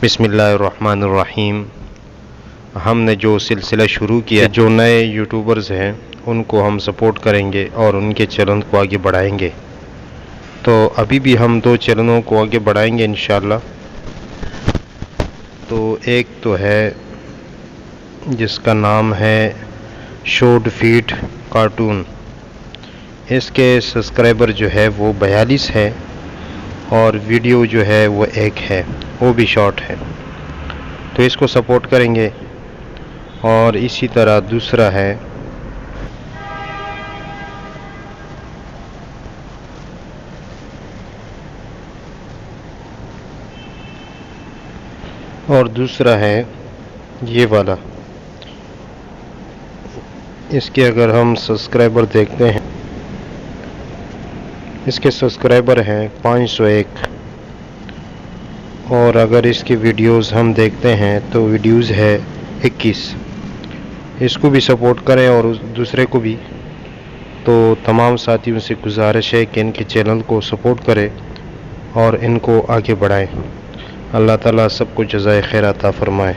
बिस्मिल्लाहिर्रहमानिर्रहीम। हमने जो सिलसिला शुरू किया, जो नए यूट्यूबर्स हैं उनको हम सपोर्ट करेंगे और उनके चैनल को आगे बढ़ाएंगे। तो अभी भी हम 2 चैनलों को आगे बढ़ाएंगे इंशाल्लाह। तो एक तो है जिसका नाम है शॉर्ट फीट कार्टून। इसके सब्सक्राइबर जो है वो 42 है और वीडियो जो है वो एक है, वो भी शॉर्ट है। तो इसको सपोर्ट करेंगे। और इसी तरह दूसरा है ये वाला। इसके अगर हम सब्सक्राइबर देखते हैं, इसके सब्सक्राइबर हैं 501 और अगर इसकी वीडियोस हम देखते हैं तो वीडियोस है 21। इसको भी सपोर्ट करें और दूसरे को भी। तो तमाम साथियों से गुजारिश है कि इनके चैनल को सपोर्ट करें और इनको आगे बढ़ाएं। अल्लाह ताला सबको जज़ाए खैर अता फरमाए।